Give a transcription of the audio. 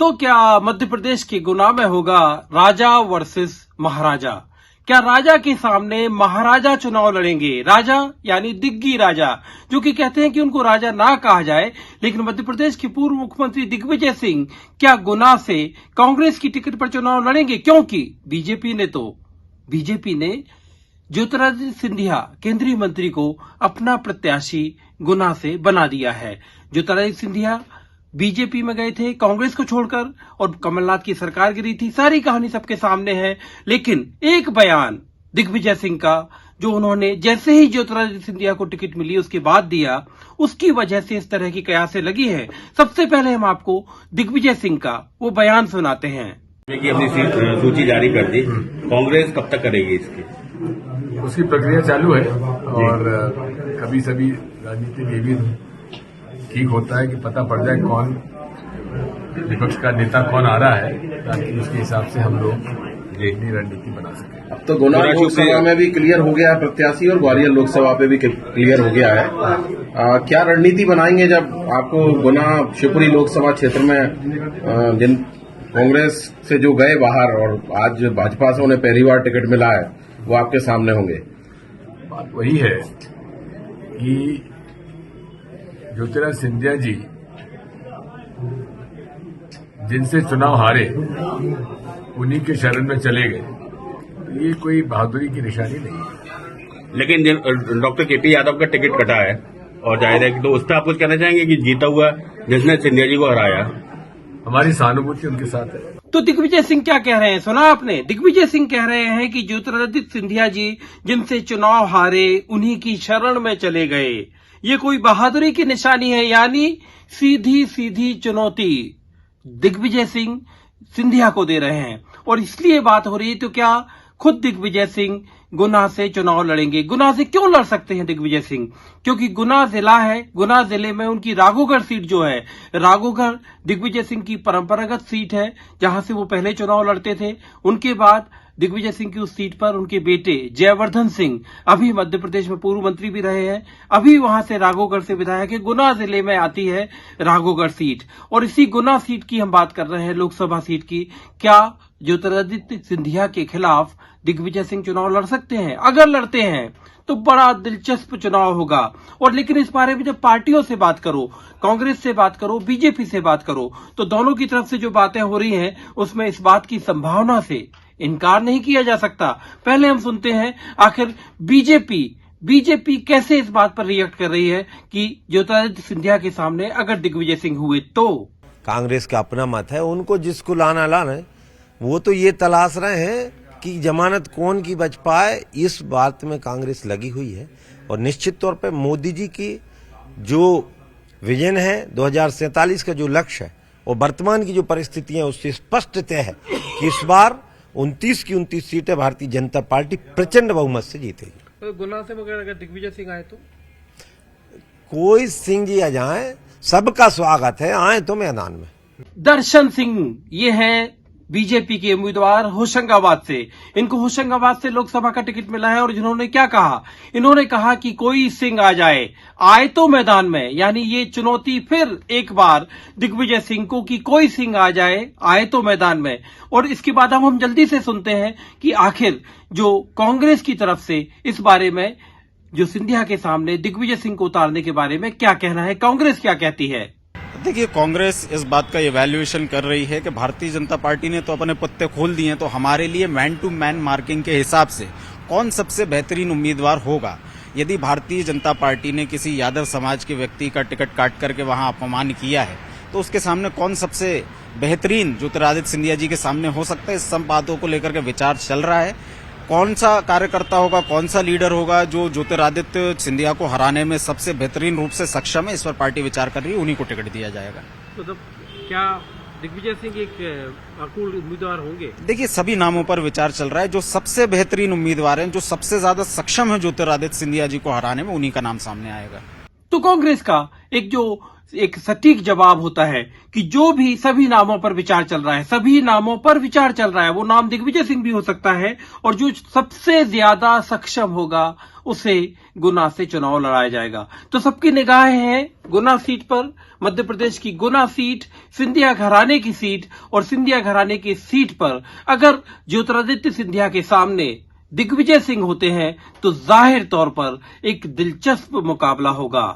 तो क्या मध्य प्रदेश के गुना में होगा राजा वर्सेस महाराजा? क्या राजा के सामने महाराजा चुनाव लड़ेंगे? राजा यानी दिग्गी राजा, जो कि कहते हैं कि उनको राजा ना कहा जाए, लेकिन मध्य प्रदेश के पूर्व मुख्यमंत्री दिग्विजय सिंह क्या गुना से कांग्रेस की टिकट पर चुनाव लड़ेंगे? क्योंकि बीजेपी ने ज्योतिरादित्य सिंधिया केंद्रीय मंत्री को अपना प्रत्याशी गुना से बना दिया है। ज्योतिरादित्य सिंधिया बीजेपी में गए थे कांग्रेस को छोड़कर, और कमलनाथ की सरकार गिरी थी। सारी कहानी सबके सामने है, लेकिन एक बयान दिग्विजय सिंह का जो उन्होंने जैसे ही ज्योतिरादित्य सिंधिया को टिकट मिली उसके बाद दिया, उसकी वजह से इस तरह की कयासें लगी है। सबसे पहले हम आपको दिग्विजय सिंह का वो बयान सुनाते हैं। कि अपनी सूची जारी कर दी, कांग्रेस कब तक करेगी इसकी? उसकी प्रक्रिया चालू है, और कभी सभी राजनीतिक ये भी ठीक होता है कि पता पड़ जाए कौन विपक्ष का नेता कौन आ रहा है, ताकि उसके हिसाब से हम लोग अपनी रणनीति बना सकें। अब तो गुना लोकसभा में भी क्लियर हो गया है प्रत्याशी, और ग्वालियर लोकसभा पे भी क्लियर हो गया है। क्या रणनीति बनाएंगे जब आपको गुना शिवपुरी लोकसभा क्षेत्र में जिन कांग्रेस से जो गए बाहर और आज भाजपा से उन्हें पहली बार टिकट मिला है, वो आपके सामने होंगे? बात वही है कि ज्योतिरादित्य सिंधिया जी जिनसे चुनाव हारे उन्हीं के शरण में चले गए, तो ये कोई बहादुरी की निशानी नहीं है। लेकिन डॉक्टर केपी यादव का टिकट कटा है, और जाहिर है कि तो उस पर आप कुछ कहना चाहेंगे कि जीता हुआ जिसने सिंधिया जी को हराया? हमारी सहानुभूति उनके साथ है। तो दिग्विजय सिंह क्या कह रहे हैं, सुना आपने? दिग्विजय सिंह कह रहे हैं कि ज्योतिरादित्य सिंधिया जी जिनसे चुनाव हारे उन्हीं की शरण में चले गए। ये कोई बहादुरी की निशानी है, यानी सीधी सीधी चुनौती दिग्विजय सिंह सिंधिया को दे रहे हैं। और इसलिए बात हो रही है, तो क्या खुद दिग्विजय सिंह गुना से चुनाव लड़ेंगे? गुना से क्यों लड़ सकते हैं दिग्विजय सिंह? क्योंकि गुना जिला है, गुना जिले में उनकी राघोगढ़ सीट जो है, राघोगढ़ दिग्विजय सिंह की परंपरागत सीट है, जहां से वो पहले चुनाव लड़ते थे। उनके बाद दिग्विजय सिंह की उस सीट पर उनके बेटे जयवर्धन सिंह, अभी मध्य प्रदेश में पूर्व मंत्री भी रहे हैं, अभी वहां से राघोगढ़ से विधायक है। गुना जिले में आती है राघोगढ़ सीट, और इसी गुना सीट की हम बात कर रहे हैं, लोकसभा सीट की। क्या ज्योतिरादित्य सिंधिया के खिलाफ दिग्विजय सिंह चुनाव लड़ सकते हैं? अगर लड़ते हैं तो बड़ा दिलचस्प चुनाव होगा। और लेकिन इस बारे में जब पार्टियों से बात करो, कांग्रेस से बात करो, बीजेपी से बात करो, तो दोनों की तरफ से जो बातें हो रही हैं उसमें इस बात की संभावना से इनकार नहीं किया जा सकता। पहले हम सुनते हैं आखिर बीजेपी कैसे इस बात पर रिएक्ट कर रही है कि ज्योतिरादित्य सिंधिया के सामने अगर दिग्विजय सिंह हुए तो। कांग्रेस का अपना मत है, उनको जिसको लाना लाना, वो तो ये तलाश रहे हैं कि जमानत कौन की बच पाए, इस बात में कांग्रेस लगी हुई है। और निश्चित तौर पे मोदी जी की जो विजन है 2047 का जो लक्ष्य है, और वर्तमान की जो परिस्थिति है उससे स्पष्ट तय है कि इस बार 29 की 29 सीटें भारतीय जनता पार्टी प्रचंड बहुमत से जीतेगी। तो गुना से अगर दिग्विजय सिंह आए तो कोई सिंह जी आ जाए, सबका स्वागत है, आए तो मैदान में। दर्शन सिंह ये हैं बीजेपी के उम्मीदवार होशंगाबाद से। इनको होशंगाबाद से लोकसभा का टिकट मिला है, और जिन्होंने क्या कहा, इन्होंने कहा कि कोई सिंह आ जाए, आए तो मैदान में। यानी ये चुनौती फिर एक बार दिग्विजय सिंह को कि कोई सिंह आ जाए, आए तो मैदान में। और इसके बाद हम जल्दी से सुनते हैं कि आखिर जो कांग्रेस की तरफ से इस बारे में जो सिंधिया के सामने दिग्विजय सिंह को उतारने के बारे में क्या कहना है, कांग्रेस क्या कहती है। देखिए, कांग्रेस इस बात का इवैल्यूएशन कर रही है कि भारतीय जनता पार्टी ने तो अपने पत्ते खोल दिए हैं, तो हमारे लिए मैन टू मैन मार्किंग के हिसाब से कौन सबसे बेहतरीन उम्मीदवार होगा। यदि भारतीय जनता पार्टी ने किसी यादव समाज के व्यक्ति का टिकट काट करके वहां अपमान किया है, तो उसके सामने कौन सबसे बेहतरीन ज्योतिरादित्य सिंधिया जी के सामने हो सकता है, इस सब बातों को लेकर के विचार चल रहा है। कौन सा कार्यकर्ता होगा, कौन सा लीडर होगा जो ज्योतिरादित्य सिंधिया को हराने में सबसे बेहतरीन रूप से सक्षम है, इस पर पार्टी विचार कर रही है, उन्हीं को टिकट दिया जाएगा। मतलब क्या दिग्विजय सिंह एक अनुकूल उम्मीदवार होंगे? देखिए, सभी नामों पर विचार चल रहा है। जो सबसे बेहतरीन उम्मीदवार हैं, जो सबसे ज्यादा सक्षम है ज्योतिरादित्य सिंधिया जी को हराने में, उन्हीं का नाम सामने आएगा। तो कांग्रेस का एक जो एक सटीक जवाब होता है कि जो भी सभी नामों पर विचार चल रहा है, सभी नामों पर विचार चल रहा है, वो नाम दिग्विजय सिंह भी हो सकता है और जो सबसे ज्यादा सक्षम होगा उसे गुना से चुनाव लड़ाया जाएगा। तो सबकी निगाहें हैं गुना सीट पर, मध्य प्रदेश की गुना सीट, सिंधिया घराने की सीट, और सिंधिया घराने की सीट पर अगर ज्योतिरादित्य सिंधिया के सामने दिग्विजय सिंह होते हैं तो जाहिर तौर पर एक दिलचस्प मुकाबला होगा।